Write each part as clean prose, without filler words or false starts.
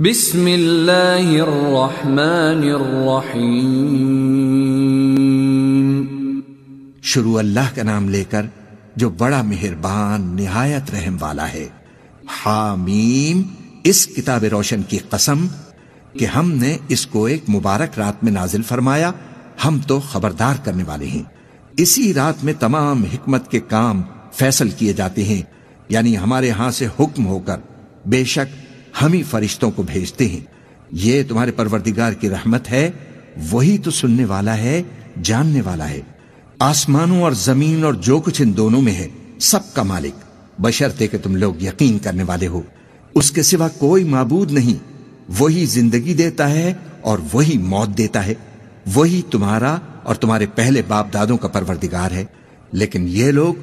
بسم اللہ الرحمن الرحیم، شروع اللہ کا نام لے کر جو بڑا مہربان نہایت رحم والا ہے۔ حامیم، اس کتاب روشن کی قسم کہ ہم نے اس کو ایک مبارک رات میں نازل فرمایا، ہم تو خبردار کرنے والے ہیں۔ اسی رات میں تمام حکمت کے کام فیصل کیے جاتے ہیں، یعنی ہمارے ہاں سے حکم ہو کر، بے شک ہم ہی فرشتوں کو بھیجتے ہیں۔ یہ تمہارے پروردگار کی رحمت ہے، وہی تو سننے والا ہے، جاننے والا ہے۔ آسمانوں اور زمین اور جو کچھ ان دونوں میں ہے، سب کا مالک، بشرطے کہ تم لوگ یقین کرنے والے ہو۔ اس کے سوا کوئی معبود نہیں، وہی زندگی دیتا ہے اور وہی موت دیتا ہے، وہی تمہارا اور تمہارے پہلے باپ دادوں کا پروردگار ہے، لیکن یہ لوگ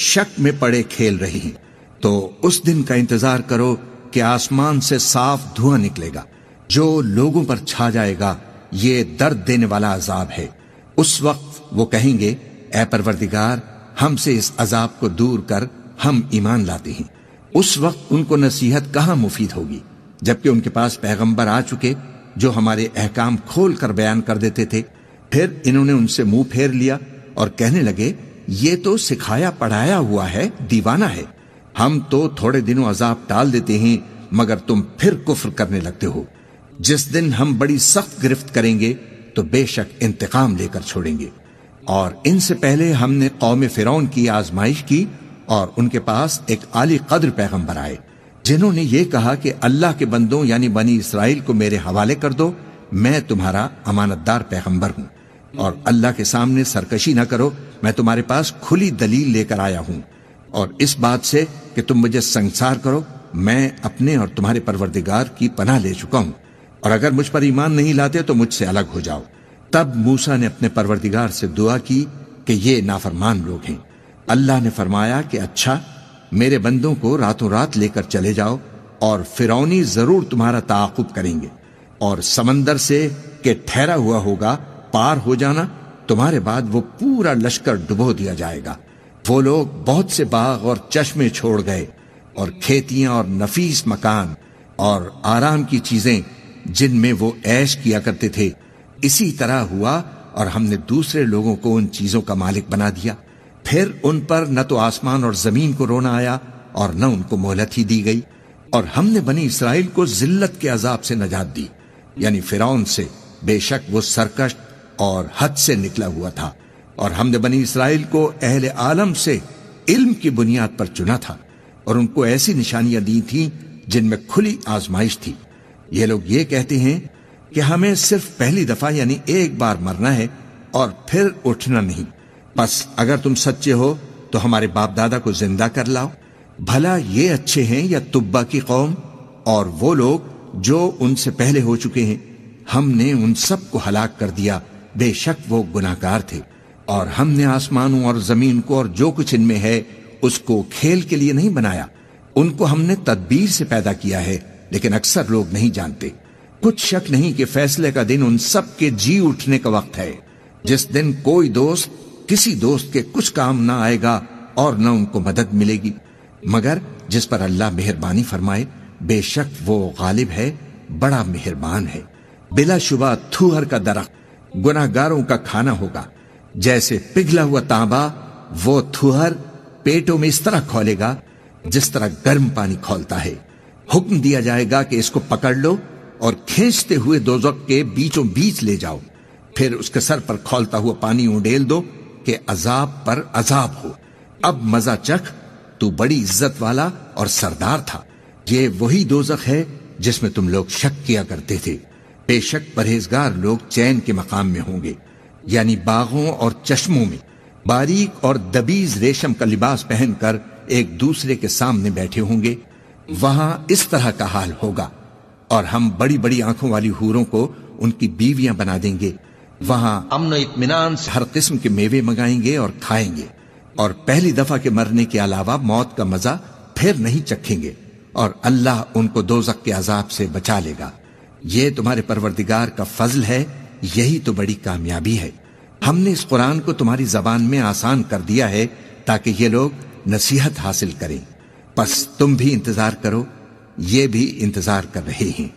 شک میں پڑے کھیل رہے ہیں۔ تو اس دن کا انتظار کرو کہ آسمان سے صاف دھواں نکلے گا، جو لوگوں پر چھا جائے گا، یہ درد دینے والا عذاب ہے۔ اس وقت وہ کہیں گے، اے پروردگار، ہم سے اس عذاب کو دور کر، ہم ایمان لاتے ہیں۔ اس وقت ان کو نصیحت کہاں مفید ہوگی، جبکہ ان کے پاس پیغمبر آ چکے جو ہمارے احکام کھول کر بیان کر دیتے تھے۔ پھر انہوں نے ان سے منہ پھیر لیا اور کہنے لگے، یہ تو سکھایا پڑھایا ہوا ہے، دیوانہ ہے۔ ہم تو تھوڑے دنوں عذاب ٹال دیتے ہیں، مگر تم پھر کفر کرنے لگتے ہو۔ جس دن ہم بڑی سخت گرفت کریں گے تو بے شک انتقام لے کر چھوڑیں گے۔ اور ان سے پہلے ہم نے قوم فرعون کی آزمائش کی، اور ان کے پاس ایک عالی قدر پیغمبر آئے جنہوں نے یہ کہا کہ اللہ کے بندوں یعنی بنی اسرائیل کو میرے حوالے کر دو، میں تمہارا امانت دار پیغمبر ہوں، اور اللہ کے سامنے سرکشی نہ کرو، میں تمہارے پاس کھلی دلیل لے کر آیا ہوں، اور اس بات سے کہ تم مجھے سنگسار کرو، میں اپنے اور تمہارے پروردگار کی پناہ لے چکا ہوں، اور اگر مجھ پر ایمان نہیں لاتے تو مجھ سے الگ ہو جاؤ۔ تب موسیٰ نے اپنے پروردگار سے دعا کی کہ یہ نافرمان لوگ ہیں۔ اللہ نے فرمایا کہ اچھا، میرے بندوں کو راتوں رات لے کر چلے جاؤ، اور فرعونی ضرور تمہارا تعاقب کریں گے، اور سمندر سے کہ ٹھہرا ہوا ہوگا پار ہو جانا، تمہارے بعد وہ پورا لشکر ڈبو دیا جائے گا۔ وہ لوگ بہت سے باغ اور چشمے چھوڑ گئے، اور کھیتیاں اور نفیس مکان اور آرام کی چیزیں جن میں وہ عیش کیا کرتے تھے، اسی طرح ہوا، اور ہم نے دوسرے لوگوں کو ان چیزوں کا مالک بنا دیا۔ پھر ان پر نہ تو آسمان اور زمین کو رونا آیا اور نہ ان کو مہلت ہی دی گئی، اور ہم نے بنی اسرائیل کو ذلت کے عذاب سے نجات دی، یعنی فرعون سے، بے شک وہ سرکش اور حد سے نکلا ہوا تھا، اور ہم نے بنی اسرائیل کو اہل عالم سے علم کی بنیاد پر چنا تھا، اور ان کو ایسی نشانیاں دی تھیں جن میں کھلی آزمائش تھی۔ یہ لوگ یہ کہتے ہیں کہ ہمیں صرف پہلی دفعہ یعنی ایک بار مرنا ہے اور پھر اٹھنا نہیں، پس اگر تم سچے ہو تو ہمارے باپ دادا کو زندہ کر لاؤ۔ بھلا یہ اچھے ہیں یا تبا کی قوم اور وہ لوگ جو ان سے پہلے ہو چکے ہیں؟ ہم نے ان سب کو ہلاک کر دیا، بے شک وہ گناہگار تھے۔ اور ہم نے آسمانوں اور زمین کو اور جو کچھ ان میں ہے اس کو کھیل کے لیے نہیں بنایا، ان کو ہم نے تدبیر سے پیدا کیا ہے، لیکن اکثر لوگ نہیں جانتے۔ کچھ شک نہیں کہ فیصلے کا دن ان سب کے جی اٹھنے کا وقت ہے، جس دن کوئی دوست کسی دوست کے کچھ کام نہ آئے گا اور نہ ان کو مدد ملے گی، مگر جس پر اللہ مہربانی فرمائے، بے شک وہ غالب ہے، بڑا مہربان ہے۔ بلا شبہ تھوہر کا درخت گناہگاروں کا کھانا ہوگا، جیسے پگھلا ہوا تانبا وہ تھوہر پیٹوں میں اس طرح کھولے گا جس طرح گرم پانی کھولتا ہے۔ حکم دیا جائے گا کہ اس کو پکڑ لو اور کھینچتے ہوئے دوزخ کے بیچوں بیچ لے جاؤ، پھر اس کے سر پر کھولتا ہوا پانی اونڈیل دو کہ عذاب پر عذاب ہو، اب مزہ چکھ، تو بڑی عزت والا اور سردار تھا۔ یہ وہی دوزخ ہے جس میں تم لوگ شک کیا کرتے تھے۔ بے شک پرہیزگار لوگ چین کے مقام میں ہوں گے، یعنی باغوں اور چشموں میں باریک اور دبیز ریشم کا لباس پہن کر ایک دوسرے کے سامنے بیٹھے ہوں گے۔ وہاں اس طرح کا حال ہوگا، اور ہم بڑی بڑی آنکھوں والی حوروں کو ان کی بیویاں بنا دیں گے۔ وہاں امن و اطمینان سے ہر قسم کے میوے منگائیں گے اور کھائیں گے، اور پہلی دفعہ کے مرنے کے علاوہ موت کا مزہ پھر نہیں چکھیں گے، اور اللہ ان کو دوزخ کے عذاب سے بچا لے گا۔ یہ تمہارے پروردگار کا فضل ہے، یہی تو بڑی کامیابی ہے۔ ہم نے اس قرآن کو تمہاری زبان میں آسان کر دیا ہے تاکہ یہ لوگ نصیحت حاصل کریں، پس تم بھی انتظار کرو، یہ بھی انتظار کر رہے ہیں۔